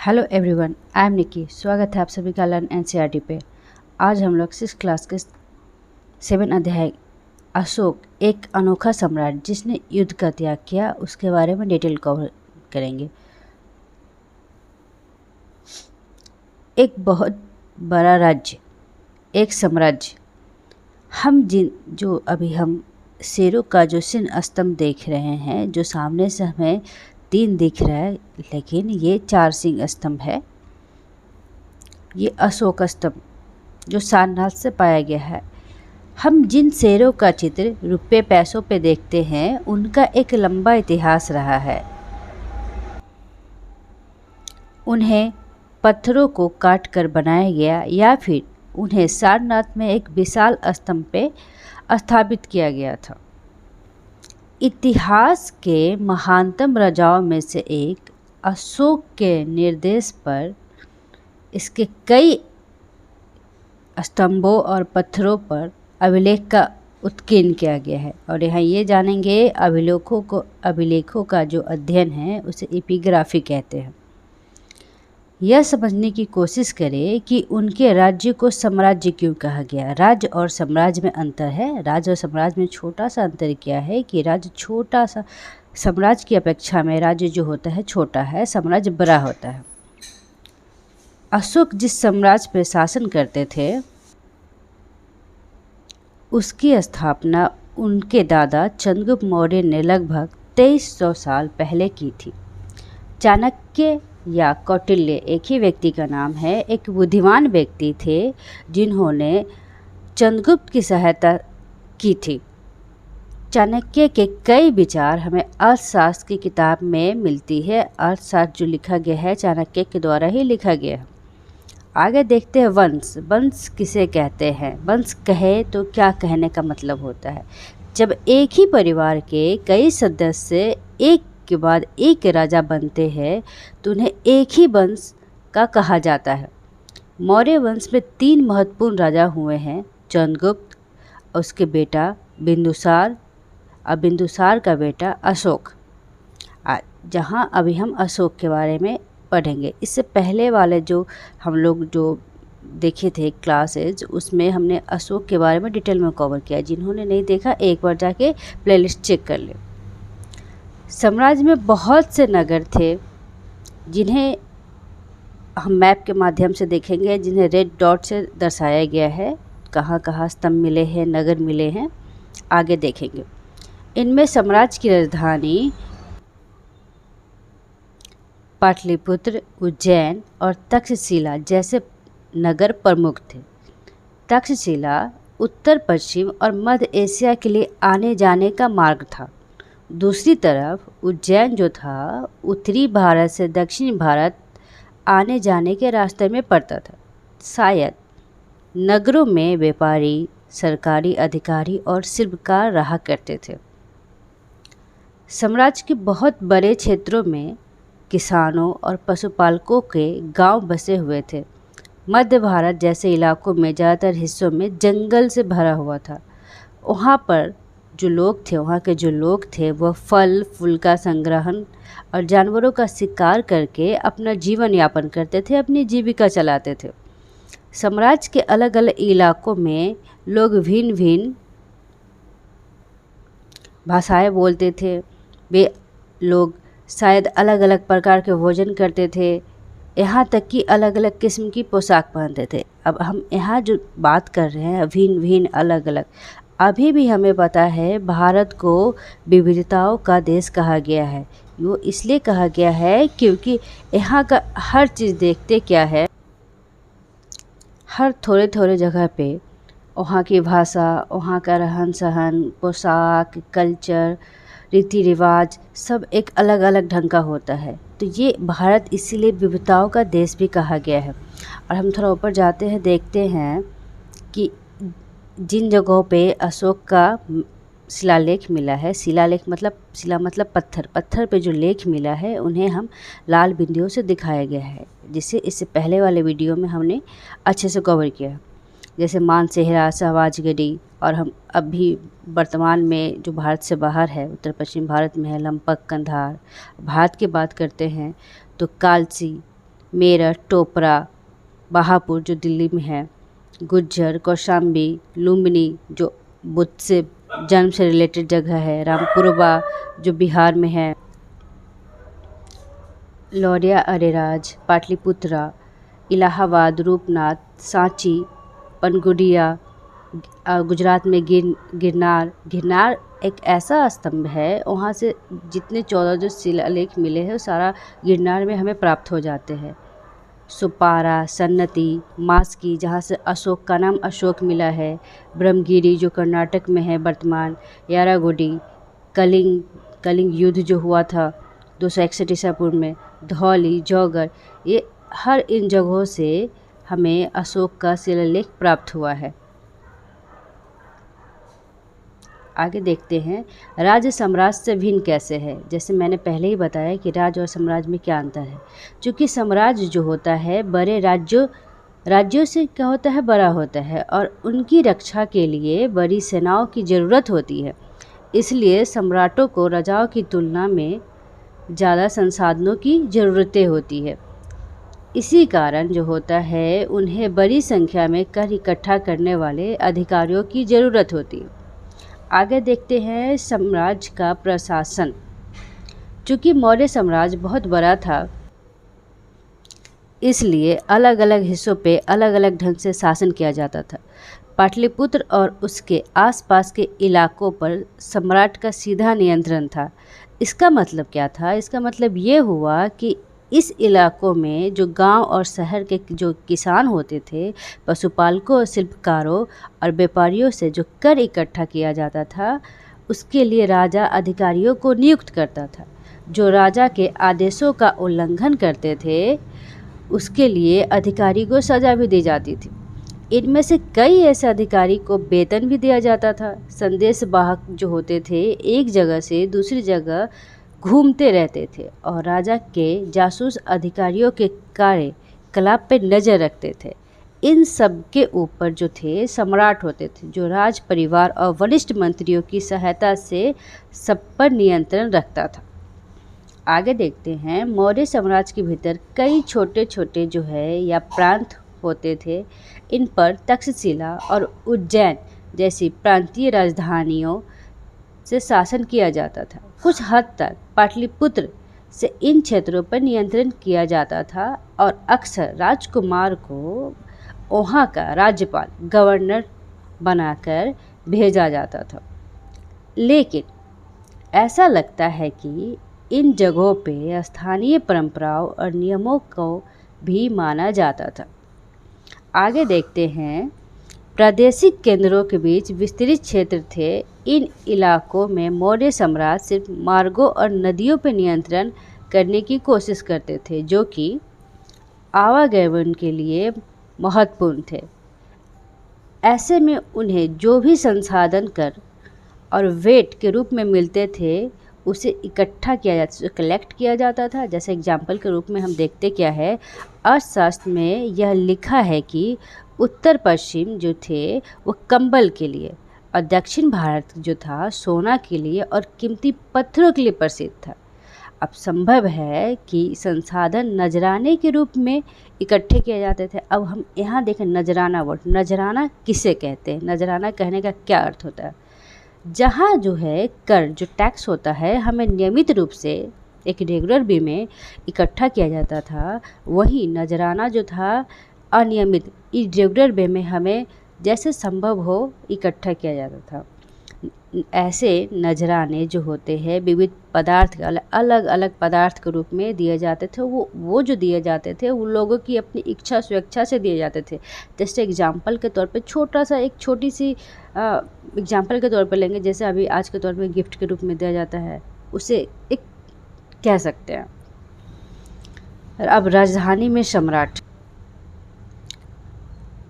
Hello everyone, I am निकी। स्वागत है आप सभी का लर्न एनसीईआरटी पे। आज हम लोग 6 क्लास के 7 अध्याय अशोक एक अनोखा सम्राट जिसने युद्ध का त्याग किया उसके बारे में डिटेल कवर करेंगे। एक बहुत बड़ा राज्य, एक साम्राज्य। हम शेरों का जो सिंह स्तंभ देख रहे हैं, जो सामने से हमें 3 दिख रहा है, लेकिन ये 4 सिंह स्तंभ है। ये अशोक स्तंभ जो सारनाथ से पाया गया है। हम जिन शेरों का चित्र रुपये पैसों पे देखते हैं, उनका एक लंबा इतिहास रहा है। उन्हें पत्थरों को काट कर बनाया गया या फिर उन्हें सारनाथ में एक विशाल स्तंभ पे स्थापित किया गया था। इतिहास के महानतम राजाओं में से एक अशोक के निर्देश पर इसके कई स्तंभों और पत्थरों पर अभिलेख का उत्कीर्ण किया गया है। और यहाँ ये जानेंगे अभिलेखों का जो अध्ययन है उसे एपिग्राफी कहते हैं। यह समझने की कोशिश करें कि उनके राज्य को साम्राज्य क्यों कहा गया। राज्य और साम्राज्य में अंतर है। राज्य और साम्राज्य में छोटा सा अंतर क्या है कि राज्य छोटा सा, साम्राज्य की अपेक्षा में राज्य जो होता है छोटा है, साम्राज्य बड़ा होता है। अशोक जिस साम्राज्य पर शासन करते थे उसकी स्थापना उनके दादा चंद्रगुप्त मौर्य ने लगभग 2300 साल पहले की थी। चाणक्य या कौटिल्य एक ही व्यक्ति का नाम है। एक बुद्धिमान व्यक्ति थे जिन्होंने चंद्रगुप्त की सहायता की थी। चाणक्य के कई विचार हमें अर्थशास्त्र की किताब में मिलती है। अर्थशास्त्र जो लिखा गया है चाणक्य के द्वारा ही लिखा गया है। आगे देखते हैं वंश। वंश किसे कहते हैं? वंश कहे तो क्या कहने का मतलब होता है? जब एक ही परिवार के कई सदस्य एक के बाद एक राजा बनते हैं तो उन्हें एक ही वंश का कहा जाता है। मौर्य वंश में 3 महत्वपूर्ण राजा हुए हैं, चंद्रगुप्त, उसके बेटा बिंदुसार और बिंदुसार का बेटा अशोक। जहाँ अभी हम अशोक के बारे में पढ़ेंगे। इससे पहले वाले जो हम लोग जो देखे थे क्लासेज, उसमें हमने अशोक के बारे में डिटेल में कवर किया। जिन्होंने नहीं देखा एक बार जाके प्लेलिस्ट चेक कर ले। साम्राज्य में बहुत से नगर थे जिन्हें हम मैप के माध्यम से देखेंगे, जिन्हें रेड डॉट से दर्शाया गया है। कहाँ कहाँ स्तंभ मिले हैं, नगर मिले हैं, आगे देखेंगे। इनमें साम्राज्य की राजधानी पाटलिपुत्र, उज्जैन और तक्षशिला जैसे नगर प्रमुख थे। तक्षशिला उत्तर पश्चिम और मध्य एशिया के लिए आने जाने का मार्ग था। दूसरी तरफ उज्जैन जो था उत्तरी भारत से दक्षिण भारत आने जाने के रास्ते में पड़ता था। शायद नगरों में व्यापारी, सरकारी अधिकारी और शिल्पकार रहा करते थे। साम्राज्य के बहुत बड़े क्षेत्रों में किसानों और पशुपालकों के गांव बसे हुए थे। मध्य भारत जैसे इलाकों में ज़्यादातर हिस्सों में जंगल से भरा हुआ था। वहाँ के जो लोग थे वह फल फूल का संग्रहण और जानवरों का शिकार करके अपना जीवन यापन करते थे, अपनी जीविका चलाते थे। साम्राज्य के अलग अलग इलाकों में लोग भिन्न भिन्न भाषाएं बोलते थे। वे लोग शायद अलग अलग प्रकार के भोजन करते थे, यहाँ तक कि अलग अलग किस्म की पोशाक पहनते थे। अब हम यहाँ जो बात कर रहे हैं भिन्न भिन्न अलग अलग, अभी भी हमें पता है भारत को विविधताओं का देश कहा गया है। वो इसलिए कहा गया है क्योंकि यहाँ का हर चीज़ देखते क्या है, हर थोड़े थोड़े जगह पे वहाँ की भाषा, वहाँ का रहन सहन, पोशाक, कल्चर, रीति रिवाज सब एक अलग अलग ढंग का होता है। तो ये भारत इसीलिए विविधताओं का देश भी कहा गया है। और हम थोड़ा ऊपर जाते हैं, देखते हैं कि जिन जगहों पे अशोक का शिलालेख मिला है, शिला मतलब पत्थर, पत्थर पे जो लेख मिला है उन्हें हम लाल बिंदियों से दिखाया गया है, जिसे इससे पहले वाले वीडियो में हमने अच्छे से कवर किया। जैसे मानसेहरा, शहबाजगढ़ी, और हम अभी वर्तमान में जो भारत से बाहर है, उत्तर पश्चिम भारत में है लंपक, कंधार। भारत की बात करते हैं तो कालसी, मेरठ, टोपरा, बहापुर जो दिल्ली में है, गुज्जर, कौशाम्बी, लुम्बिनी जो बुद्ध से जन्म से रिलेटेड जगह है, रामपुरबा जो बिहार में है, लौरिया अरेराज, पाटलिपुत्रा, इलाहाबाद, रूपनाथ, सांची, पनगुडिया, गुजरात में गिरनार एक ऐसा स्तंभ है, वहाँ से जितने 14 जो शिलालेख मिले हैं वो सारा गिरनार में हमें प्राप्त हो जाते हैं। सुपारा, सन्नति, मास्की जहाँ से अशोक का नाम अशोक मिला है, ब्रह्मगिरी जो कर्नाटक में है वर्तमान, यारागुडी, कलिंग युद्ध जो हुआ था 261 ईसा पूर्व में, धौली, जौगर, ये हर इन जगहों से हमें अशोक का शिलालेख प्राप्त हुआ है। आगे देखते हैं राज्य साम्राज्य से भिन्न कैसे है। जैसे मैंने पहले ही बताया कि राज्य और साम्राज्य में क्या अंतर है। क्योंकि साम्राज्य जो होता है बड़े राज्यों से क्या होता है, बड़ा होता है और उनकी रक्षा के लिए बड़ी सेनाओं की ज़रूरत होती है। इसलिए सम्राटों को राजाओं की तुलना में ज़्यादा संसाधनों की ज़रूरतें होती है। इसी कारण जो होता है उन्हें बड़ी संख्या में कर इकट्ठा करने वाले अधिकारियों की ज़रूरत होती है। आगे देखते हैं साम्राज्य का प्रशासन। चूँकि मौर्य साम्राज्य बहुत बड़ा था, इसलिए अलग अलग हिस्सों पे अलग अलग ढंग से शासन किया जाता था। पाटलिपुत्र और उसके आसपास के इलाकों पर सम्राट का सीधा नियंत्रण था। इसका मतलब क्या था? इसका मतलब ये हुआ कि इस इलाकों में जो गांव और शहर के जो किसान होते थे, पशुपालकों, शिल्पकारों और व्यापारियों से जो कर इकट्ठा किया जाता था, उसके लिए राजा अधिकारियों को नियुक्त करता था। जो राजा के आदेशों का उल्लंघन करते थे, उसके लिए अधिकारी को सज़ा भी दी जाती थी। इनमें से कई ऐसे अधिकारी को वेतन भी दिया जाता था। संदेश वाहक जो होते थे एक जगह से दूसरी जगह घूमते रहते थे और राजा के जासूस अधिकारियों के कार्यकलाप पे नज़र रखते थे। इन सब के ऊपर जो थे सम्राट होते थे, जो राज परिवार और वरिष्ठ मंत्रियों की सहायता से सब पर नियंत्रण रखता था। आगे देखते हैं मौर्य साम्राज्य के भीतर कई छोटे छोटे जो है या प्रांत होते थे। इन पर तक्षशिला और उज्जैन जैसी प्रांतीय राजधानियों से शासन किया जाता था। कुछ हद तक पाटलिपुत्र से इन क्षेत्रों पर नियंत्रण किया जाता था और अक्सर राजकुमार को वहाँ का राज्यपाल, गवर्नर बनाकर भेजा जाता था। लेकिन ऐसा लगता है कि इन जगहों पे स्थानीय परंपराओं और नियमों को भी माना जाता था। आगे देखते हैं प्रादेशिक केंद्रों के बीच विस्तृत क्षेत्र थे। इन इलाकों में मौर्य साम्राज्य सिर्फ मार्गों और नदियों पर नियंत्रण करने की कोशिश करते थे, जो कि आवागमन के लिए महत्वपूर्ण थे। ऐसे में उन्हें जो भी संसाधन कर और वेट के रूप में मिलते थे, उसे इकट्ठा किया जाता, कलेक्ट किया जाता था। जैसे एग्जाम्पल के रूप में हम देखते क्या है, अर्थशास्त्र में यह लिखा है कि उत्तर पश्चिम जो थे वो कंबल के लिए और दक्षिण भारत जो था सोना के लिए और कीमती पत्थरों के लिए प्रसिद्ध था। अब संभव है कि संसाधन नजराने के रूप में इकट्ठे किए जाते थे। अब हम यहाँ देखें नजराना वर्ड, नजराना किसे कहते हैं? नजराना कहने का क्या अर्थ होता है? जहाँ जो है कर, जो टैक्स होता है, हमें नियमित रूप से एक रेगुलर वे में इकट्ठा किया जाता था, वही नजराना जो था अनियमित इरेगुलर वे में हमें जैसे संभव हो इकट्ठा किया जाता था। ऐसे नजराने जो होते हैं विविध पदार्थ, अलग अलग पदार्थ के रूप में दिए जाते थे। वो जो दिए जाते थे वो लोगों की अपनी इच्छा स्वेच्छा से दिए जाते थे। जैसे एग्जाम्पल के तौर पे छोटी सी एग्जाम्पल के तौर पे लेंगे, जैसे अभी आज के तौर पे गिफ्ट के रूप में दिया जाता है, उसे एक कह सकते हैं। अब राजधानी में सम्राट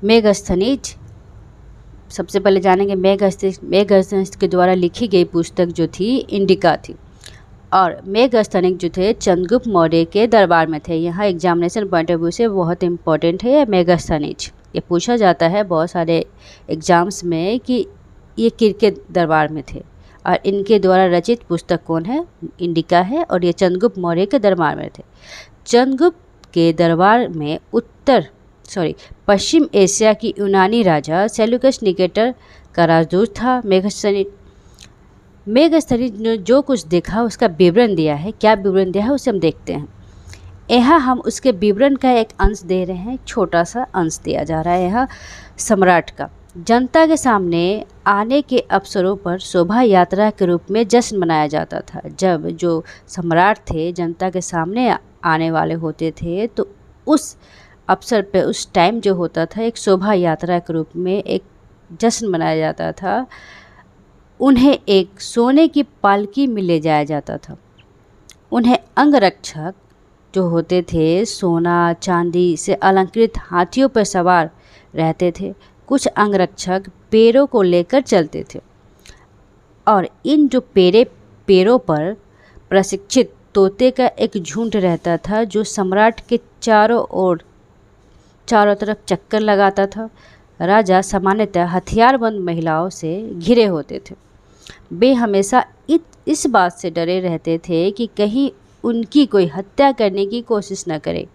मेगस्थनीज, सबसे पहले जानेंगे मेगस्थनीज के द्वारा लिखी गई पुस्तक जो थी इंडिका थी। और मेगस्थनीज जो थे चंद्रगुप्त मौर्य के दरबार में थे। यहाँ एग्जामिनेशन पॉइंट ऑफ व्यू से बहुत इंपॉर्टेंट है ये मेगस्थनीज। ये पूछा जाता है बहुत सारे एग्जाम्स में कि ये किसके दरबार में थे और इनके द्वारा रचित पुस्तक कौन है? इंडिका है और ये चंद्रगुप्त मौर्य के दरबार में थे। चंद्रगुप्त के दरबार में पश्चिम एशिया की यूनानी राजा सेल्यूकस निकेटर का राजदूत था। मेगस्थनीज ने जो कुछ देखा उसका विवरण दिया है। क्या विवरण दिया है उसे हम देखते हैं। यहाँ हम उसके विवरण का एक अंश दे रहे हैं, छोटा सा अंश दिया जा रहा है यहाँ सम्राट का। जनता के सामने आने के अवसरों पर शोभा यात्रा के रूप में जश्न मनाया जाता था। जब जो सम्राट थे जनता के सामने आने वाले होते थे तो उस अवसर पे उस टाइम जो होता था एक शोभा यात्रा के रूप में एक जश्न मनाया जाता था। उन्हें एक सोने की पालकी में ले जाया जाता था। उन्हें अंगरक्षक जो होते थे सोना चांदी से अलंकृत हाथियों पर सवार रहते थे। कुछ अंगरक्षक पैरों को लेकर चलते थे और इन जो पैरों पर प्रशिक्षित तोते का एक झुंड रहता था जो सम्राट के चारों तरफ चक्कर लगाता था। राजा सामान्यतः हथियारबंद महिलाओं से घिरे होते थे। वे हमेशा इस बात से डरे रहते थे कि कहीं उनकी कोई हत्या करने की कोशिश न करे।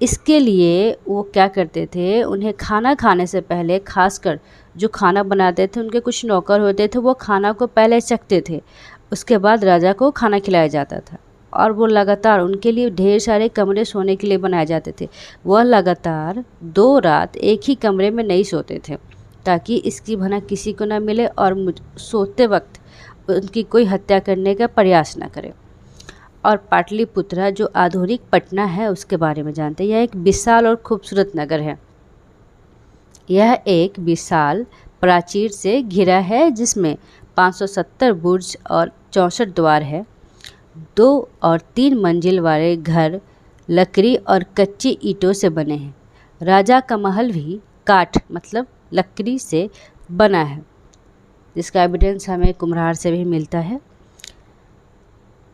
इसके लिए वो क्या करते थे, उन्हें खाना खाने से पहले, खासकर जो खाना बनाते थे उनके कुछ नौकर होते थे, वो खाना को पहले चखते थे, उसके बाद राजा को खाना खिलाया जाता था। और वो लगातार उनके लिए ढेर सारे कमरे सोने के लिए बनाए जाते थे। वह लगातार 2 रात एक ही कमरे में नहीं सोते थे ताकि इसकी भनक किसी को ना मिले और सोते वक्त उनकी कोई हत्या करने का प्रयास ना करे। और पाटलिपुत्रा जो आधुनिक पटना है उसके बारे में जानते हैं। यह एक विशाल और खूबसूरत नगर है। यह एक विशाल प्राचीर से घिरा है जिसमें 570 बुर्ज और 64 द्वार है। 2 और 3 मंजिल वाले घर लकड़ी और कच्ची ईंटों से बने हैं। राजा का महल भी काठ मतलब लकड़ी से बना है, जिसका एविडेंस हमें कुम्हार से भी मिलता है,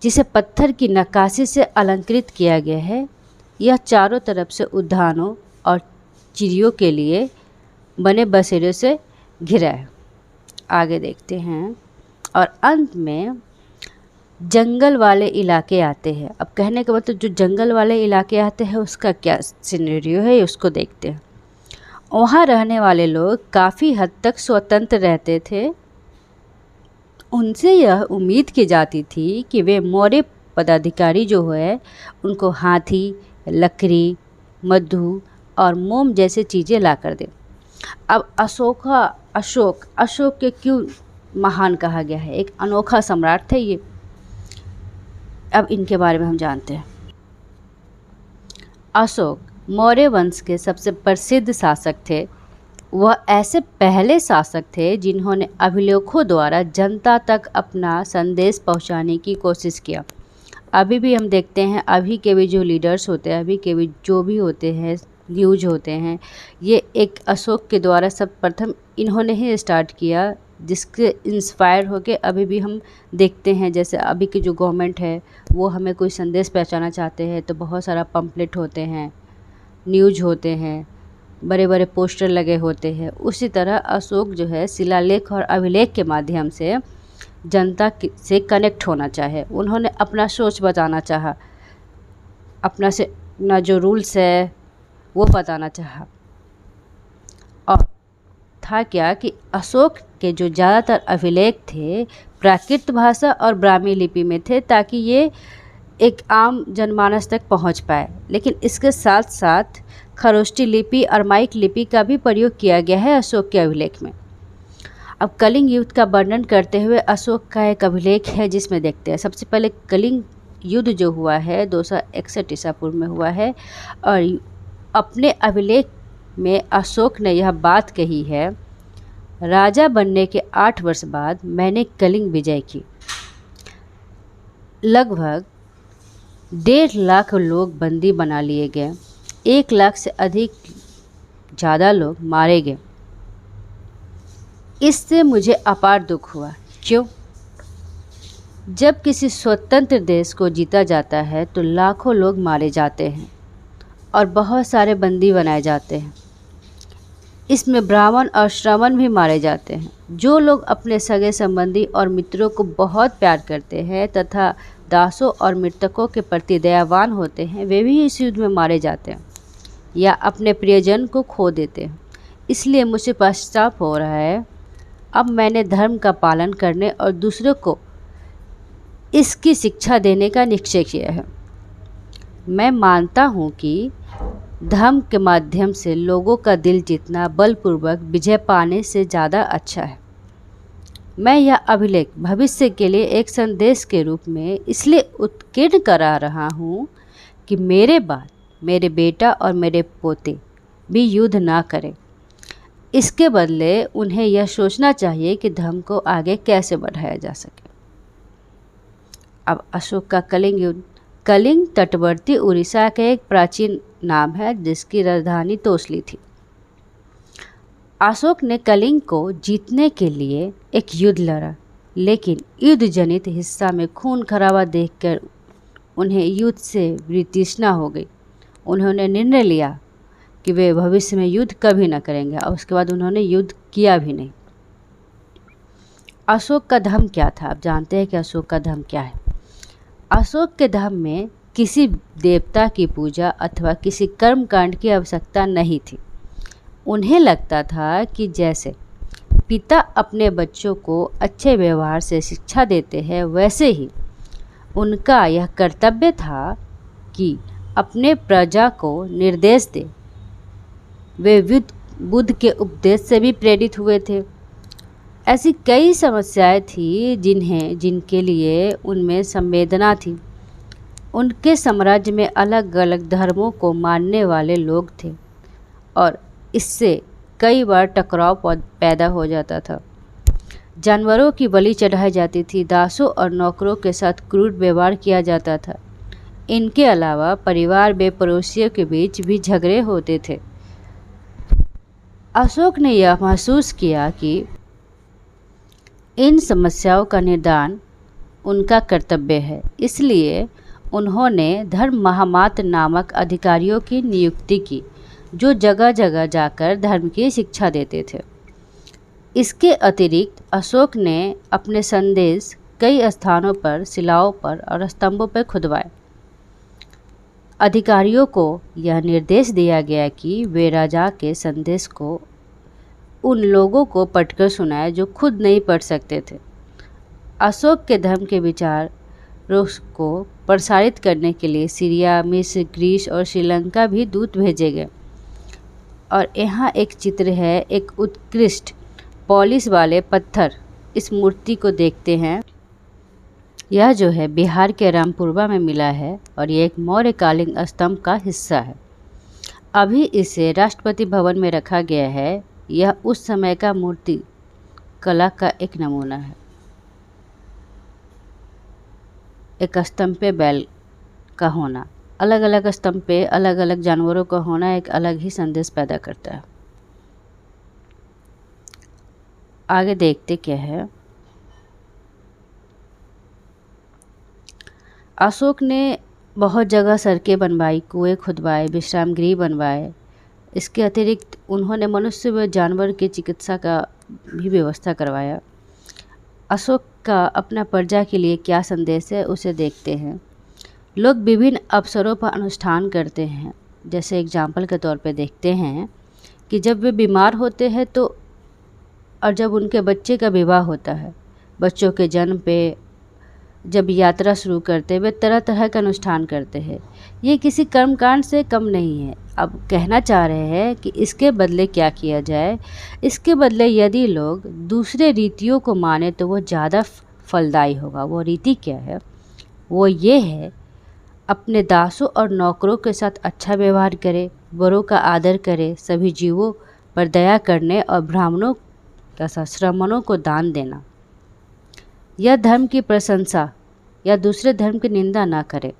जिसे पत्थर की नक्काशी से अलंकृत किया गया है। यह चारों तरफ से उद्यानों और चिड़ियों के लिए बने बसेरों से घिरा है। आगे देखते हैं। और अंत में जंगल वाले इलाके आते हैं। अब कहने का मतलब जो जंगल वाले इलाके आते हैं उसका क्या सिनेरियो है उसको देखते हैं। वहाँ रहने वाले लोग काफ़ी हद तक स्वतंत्र रहते थे। उनसे यह उम्मीद की जाती थी कि वे मौर्य पदाधिकारी जो है उनको हाथी, लकड़ी, मधु और मोम जैसे चीज़ें ला कर दें। अब अशोक के क्यों महान कहा गया है, एक अनोखा सम्राट थे ये। अब इनके बारे में हम जानते हैं। अशोक मौर्य वंश के सबसे प्रसिद्ध शासक थे। वह ऐसे पहले शासक थे जिन्होंने अभिलेखों द्वारा जनता तक अपना संदेश पहुंचाने की कोशिश किया। अभी भी हम देखते हैं, अभी के भी जो लीडर्स होते हैं, अभी के भी जो भी होते हैं, न्यूज होते हैं, ये एक अशोक के द्वारा सब प्रथम इन्होंने ही स्टार्ट किया, जिसके इंस्पायर होके अभी भी हम देखते हैं। जैसे अभी की जो गवर्नमेंट है वो हमें कोई संदेश पहुंचाना चाहते हैं तो बहुत सारा पंपलेट होते हैं, न्यूज होते हैं, बड़े बड़े पोस्टर लगे होते हैं। उसी तरह अशोक जो है शिलालेख और अभिलेख के माध्यम से जनता से कनेक्ट होना चाहे। उन्होंने अपना सोच बताना चाहा, अपना जो रूल्स है वो बताना चाहा। और था क्या कि अशोक के जो ज़्यादातर अभिलेख थे प्राकृत भाषा और ब्राह्मी लिपि में थे ताकि ये एक आम जनमानस तक पहुंच पाए। लेकिन इसके साथ साथ खरोष्टी लिपि और माइक लिपि का भी प्रयोग किया गया है अशोक के अभिलेख में। अब कलिंग युद्ध का वर्णन करते हुए अशोक का एक अभिलेख है जिसमें देखते हैं। सबसे पहले कलिंग युद्ध जो हुआ है 261 ईसा पूर्व में हुआ है। और अपने अभिलेख में अशोक ने यह बात कही है, राजा बनने के 8 वर्ष बाद मैंने कलिंग विजय की। लगभग 1.5 लाख लोग बंदी बना लिए गए, 1 लाख से अधिक ज़्यादा लोग मारे गए। इससे मुझे अपार दुख हुआ। क्यों? जब किसी स्वतंत्र देश को जीता जाता है तो लाखों लोग मारे जाते हैं और बहुत सारे बंदी बनाए जाते हैं। इसमें ब्राह्मण और श्रमण भी मारे जाते हैं। जो लोग अपने सगे संबंधी और मित्रों को बहुत प्यार करते हैं तथा दासों और मृतकों के प्रति दयावान होते हैं, वे भी इस युद्ध में मारे जाते हैं या अपने प्रियजन को खो देते हैं। इसलिए मुझे पश्चाताप हो रहा है। अब मैंने धर्म का पालन करने और दूसरों को इसकी शिक्षा देने का निश्चय किया है। मैं मानता हूँ कि धर्म के माध्यम से लोगों का दिल जीतना बलपूर्वक विजय पाने से ज़्यादा अच्छा है। मैं यह अभिलेख भविष्य के लिए एक संदेश के रूप में इसलिए उत्कीर्ण करा रहा हूँ कि मेरे बाद मेरे बेटा और मेरे पोते भी युद्ध ना करें। इसके बदले उन्हें यह सोचना चाहिए कि धर्म को आगे कैसे बढ़ाया जा सके। अब अशोक का कलिंग युद्ध। कलिंग तटवर्ती उड़ीसा का एक प्राचीन नाम है जिसकी राजधानी तोसली थी। अशोक ने कलिंग को जीतने के लिए एक युद्ध लड़ा, लेकिन युद्ध जनित हिस्सा में खून खराबा देखकर उन्हें युद्ध से वितृष्णा हो गई। उन्होंने निर्णय लिया कि वे भविष्य में युद्ध कभी न करेंगे और उसके बाद उन्होंने युद्ध किया भी नहीं। अशोक का धर्म क्या था? आप जानते हैं कि अशोक का धर्म क्या है। अशोक के धर्म में किसी देवता की पूजा अथवा किसी कर्म कांड की आवश्यकता नहीं थी। उन्हें लगता था कि जैसे पिता अपने बच्चों को अच्छे व्यवहार से शिक्षा देते हैं, वैसे ही उनका यह कर्तव्य था कि अपने प्रजा को निर्देश दे। वे बुद्ध के उपदेश से भी प्रेरित हुए थे। ऐसी कई समस्याएं थी जिनके लिए उनमें संवेदना थी। उनके साम्राज्य में अलग अलग धर्मों को मानने वाले लोग थे और इससे कई बार टकराव पैदा हो जाता था। जानवरों की बलि चढ़ाई जाती थी। दासों और नौकरों के साथ क्रूर व्यवहार किया जाता था। इनके अलावा परिवार में पड़ोसियों के बीच भी झगड़े होते थे। अशोक ने यह महसूस किया कि इन समस्याओं का निदान उनका कर्तव्य है। इसलिए उन्होंने धर्म महामात्र नामक अधिकारियों की नियुक्ति की, जो जगह जगह जाकर धर्म की शिक्षा देते थे। इसके अतिरिक्त अशोक ने अपने संदेश कई स्थानों पर शिलाओं पर और स्तंभों पर खुदवाए। अधिकारियों को यह निर्देश दिया गया कि वे राजा के संदेश को उन लोगों को पढ़कर सुनाए जो खुद नहीं पढ़ सकते थे। अशोक के धर्म के विचार रूस को प्रसारित करने के लिए सीरिया, मिस्र, ग्रीस और श्रीलंका भी दूत भेजे गए। और यहाँ एक चित्र है, एक उत्कृष्ट पॉलिश वाले पत्थर। इस मूर्ति को देखते हैं। यह जो है बिहार के रामपुरवा में मिला है और ये एक मौर्यकालीन स्तंभ का हिस्सा है। अभी इसे राष्ट्रपति भवन में रखा गया है। यह उस समय का मूर्ति कला का एक नमूना है। एक स्तंभ पे बैल का होना, अलग अलग स्तंभ पे अलग अलग जानवरों का होना एक अलग ही संदेश पैदा करता है। आगे देखते क्या है। अशोक ने बहुत जगह सड़कें बनवाई, कुएं खुदवाए, विश्राम गृह बनवाए। इसके अतिरिक्त उन्होंने मनुष्य व जानवर की चिकित्सा का भी व्यवस्था करवाया। अशोक का अपना प्रजा के लिए क्या संदेश है उसे देखते हैं। लोग विभिन्न अवसरों पर अनुष्ठान करते हैं। जैसे एग्जाम्पल के तौर पे देखते हैं कि जब वे बीमार होते हैं तो और जब उनके बच्चे का विवाह होता है, बच्चों के जन्म पे जब यात्रा शुरू करते हैं, वे तरह तरह का अनुष्ठान करते हैं। ये किसी कर्मकांड से कम नहीं है। अब कहना चाह रहे हैं कि इसके बदले क्या किया जाए। इसके बदले यदि लोग दूसरे रीतियों को माने तो वो ज़्यादा फलदायी होगा। वो रीति क्या है? वो ये है, अपने दासों और नौकरों के साथ अच्छा व्यवहार करे, बड़ों का आदर करे, सभी जीवों पर दया करने और ब्राह्मणों तथा श्रमणों को दान देना। यह धर्म की प्रशंसा या दूसरे धर्म की निंदा ना करे।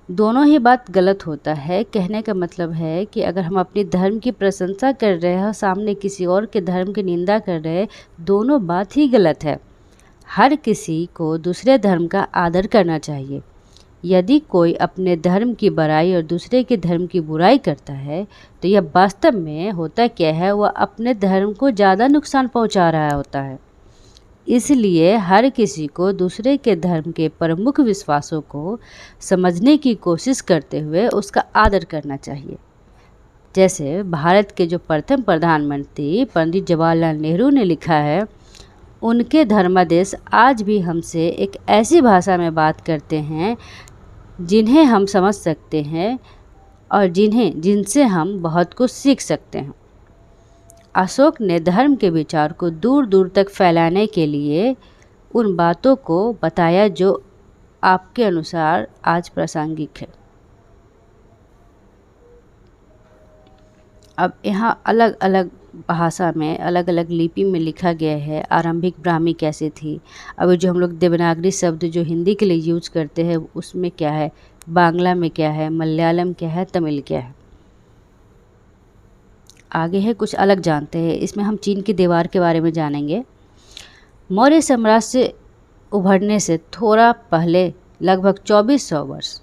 दोनों ही बात गलत होता है। कहने का मतलब है कि अगर हम अपनी धर्म की प्रशंसा कर रहे हैं और सामने किसी और के धर्म की निंदा कर रहे हैं, दोनों बात ही गलत है। हर किसी को दूसरे धर्म का आदर करना चाहिए। यदि कोई अपने धर्म की बड़ाई और दूसरे के धर्म की बुराई करता है तो यह वास्तव में होता क्या है, वह अपने धर्म को ज़्यादा नुकसान पहुंचा रहा होता है। इसलिए हर किसी को दूसरे के धर्म के प्रमुख विश्वासों को समझने की कोशिश करते हुए उसका आदर करना चाहिए। जैसे भारत के जो प्रथम प्रधानमंत्री पंडित जवाहरलाल नेहरू ने लिखा है, उनके धर्मादेश आज भी हमसे एक ऐसी भाषा में बात करते हैं जिन्हें हम समझ सकते हैं और जिनसे हम बहुत कुछ सीख सकते हैं। अशोक ने धर्म के विचार को दूर दूर तक फैलाने के लिए उन बातों को बताया जो आपके अनुसार आज प्रासंगिक है। अब यहाँ अलग अलग भाषा में अलग अलग लिपि में लिखा गया है आरंभिक ब्राह्मी कैसे थी। अभी जो हम लोग देवनागरी शब्द जो हिंदी के लिए यूज करते हैं उसमें क्या है, बांग्ला में क्या है, मलयालम क्या है, तमिल क्या है। आगे है कुछ अलग जानते हैं। इसमें हम चीन की दीवार के बारे में जानेंगे। मौर्य साम्राज्य से उभरने से थोड़ा पहले लगभग 2400 वर्ष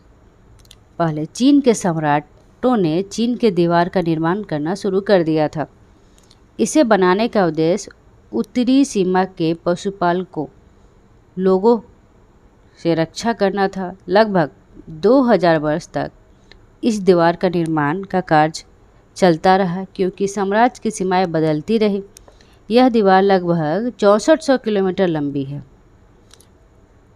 पहले चीन के सम्राटों ने चीन के दीवार का निर्माण करना शुरू कर दिया था। इसे बनाने का उद्देश्य उत्तरी सीमा के पशुपालकों लोगों से रक्षा करना था। लगभग 2000 वर्ष तक इस दीवार का निर्माण का कार्य चलता रहा क्योंकि साम्राज्य की सीमाएं बदलती रही। यह दीवार लगभग 6400 किलोमीटर लंबी है।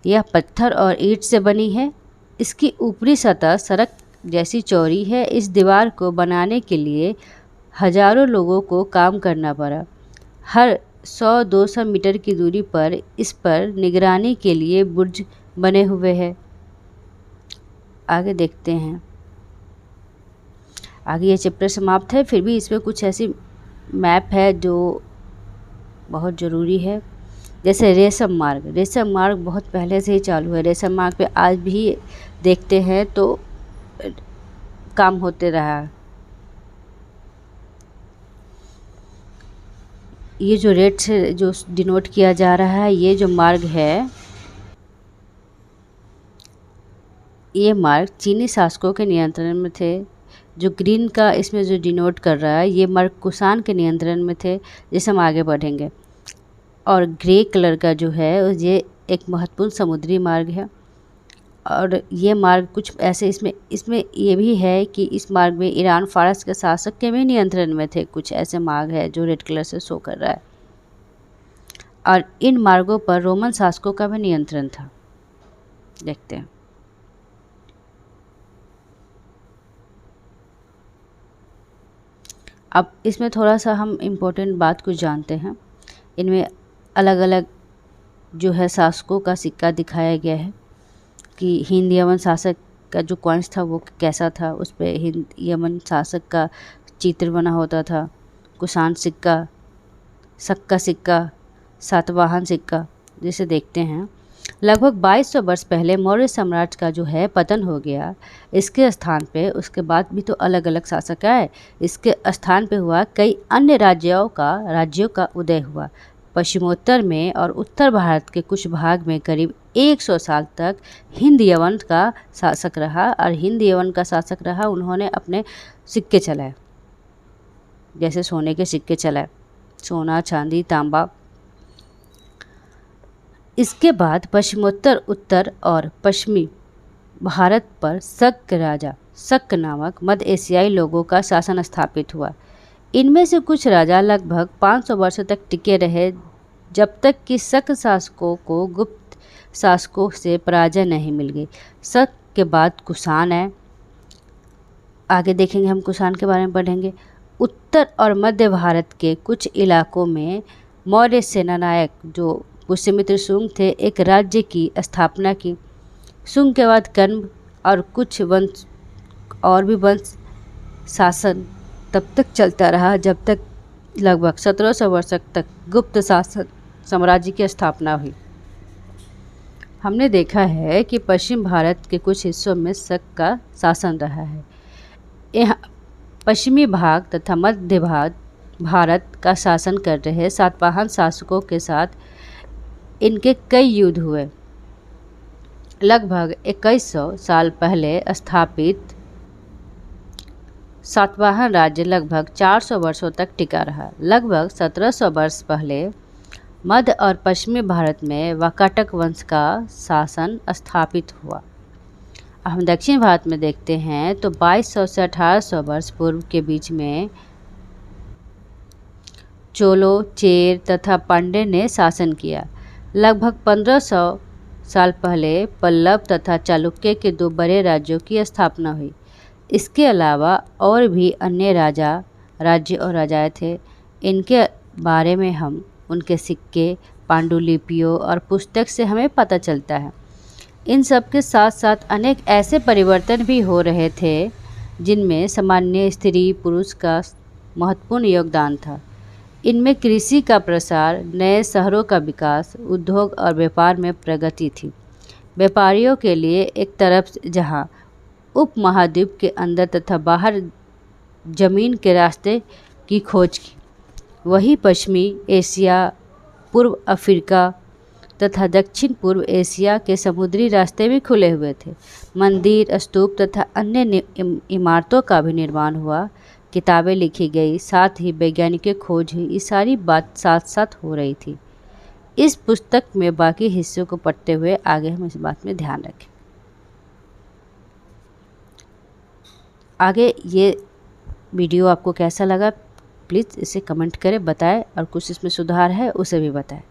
यह पत्थर और ईंट से बनी है। इसकी ऊपरी सतह सड़क जैसी चौड़ी है। इस दीवार को बनाने के लिए हजारों लोगों को काम करना पड़ा। हर 100-200 मीटर की दूरी पर इस पर निगरानी के लिए बुर्ज बने हुए हैं। आगे देखते हैं। आगे ये चैप्टर समाप्त है, फिर भी इसमें कुछ ऐसी मैप है जो बहुत ज़रूरी है। जैसे रेशम मार्ग। रेशम मार्ग बहुत पहले से ही चालू है। रेशम मार्ग पे आज भी देखते हैं तो काम होते रहा। ये जो रेड से जो डिनोट किया जा रहा है, ये जो मार्ग है, ये मार्ग चीनी शासकों के नियंत्रण में थे। जो ग्रीन का इसमें जो डिनोट कर रहा है, ये मार्ग कुषाण के नियंत्रण में थे, जिसे हम आगे बढ़ेंगे। और ग्रे कलर का जो है ये एक महत्वपूर्ण समुद्री मार्ग है। और ये मार्ग कुछ ऐसे इसमें ये भी है कि इस मार्ग में ईरान फारस के शासक के भी नियंत्रण में थे। कुछ ऐसे मार्ग है जो रेड कलर से शो कर रहा है। और इन मार्गों पर रोमन शासकों का भी नियंत्रण था। देखते हैं। अब इसमें थोड़ा सा हम इम्पोर्टेंट बात कुछ जानते हैं। इनमें अलग अलग जो है शासकों का सिक्का दिखाया गया है कि हिंद यमन शासक का जो कॉइन्स था वो कैसा था। उस पर हिंद यमन शासक का चित्र बना होता था। कुषाण सिक्का, सक्का सिक्का, सातवाहन सिक्का, जिसे देखते हैं। लगभग 2200 वर्ष पहले मौर्य साम्राज्य का जो है पतन हो गया। इसके स्थान पे उसके बाद भी तो अलग अलग शासक आए। इसके स्थान पे हुआ कई अन्य राज्यों का उदय हुआ। पश्चिमोत्तर में और उत्तर भारत के कुछ भाग में करीब 100 साल तक हिंद यवन का शासक रहा। और हिंद यवन का शासक रहा, उन्होंने अपने सिक्के चलाए, जैसे सोने के सिक्के चलाए, सोना, चांदी, तांबा। इसके बाद पश्चिमोत्तर, उत्तर और पश्चिमी भारत पर शक नामक मध्य एशियाई लोगों का शासन स्थापित हुआ। इनमें से कुछ राजा लगभग 500 वर्षों तक टिके रहे, जब तक कि शक शासकों को गुप्त शासकों से पराजय नहीं मिल गई। शक के बाद कुषाण है। आगे देखेंगे, हम कुषाण के बारे में पढ़ेंगे। उत्तर और मध्य भारत के कुछ इलाकों में मौर्य सेनानायक जो पुष्यमित्र शुंग थे, एक राज्य की स्थापना की। शुंग के बाद कर्ण और कुछ वंश और भी वंश शासन तब तक चलता रहा जब तक लगभग 1700 वर्ष तक गुप्त शासन साम्राज्य की स्थापना हुई। हमने देखा है कि पश्चिम भारत के कुछ हिस्सों में शक का शासन रहा है। यहाँ पश्चिमी भाग तथा मध्य भाग भारत का शासन कर रहे सातवाहन शासकों के साथ इनके कई युद्ध हुए। लगभग 2100 साल पहले स्थापित सातवाहन राज्य लगभग 400 वर्षों तक टिका रहा। लगभग 1700 वर्ष पहले मध्य और पश्चिमी भारत में वाकाटक वंश का शासन स्थापित हुआ। हम दक्षिण भारत में देखते हैं तो 2200 से 1800 वर्ष पूर्व के बीच में चोलो, चेर तथा पांड्य ने शासन किया। लगभग 1500 साल पहले पल्लव तथा चालुक्य के दो बड़े राज्यों की स्थापना हुई। इसके अलावा और भी अन्य राज्य और राजाएं थे। इनके बारे में हम उनके सिक्के, पांडुलिपियों और पुस्तक से हमें पता चलता है। इन सब के साथ साथ अनेक ऐसे परिवर्तन भी हो रहे थे जिनमें सामान्य स्त्री पुरुष का महत्वपूर्ण योगदान था। इनमें कृषि का प्रसार, नए शहरों का विकास, उद्योग और व्यापार में प्रगति थी। व्यापारियों के लिए एक तरफ जहां उपमहाद्वीप के अंदर तथा बाहर जमीन के रास्ते की खोज की, वहीं पश्चिमी एशिया, पूर्व अफ्रीका तथा दक्षिण पूर्व एशिया के समुद्री रास्ते भी खुले हुए थे। मंदिर, स्तूप तथा अन्य इमारतों का भी निर्माण हुआ, किताबें लिखी गई, साथ ही वैज्ञानिक खोज हुई। ये सारी बात साथ साथ हो रही थी। इस पुस्तक में बाकी हिस्सों को पढ़ते हुए आगे हम इस बात में ध्यान रखें। आगे ये वीडियो आपको कैसा लगा प्लीज़ इसे कमेंट करें, बताएं और कुछ इसमें सुधार है उसे भी बताएं।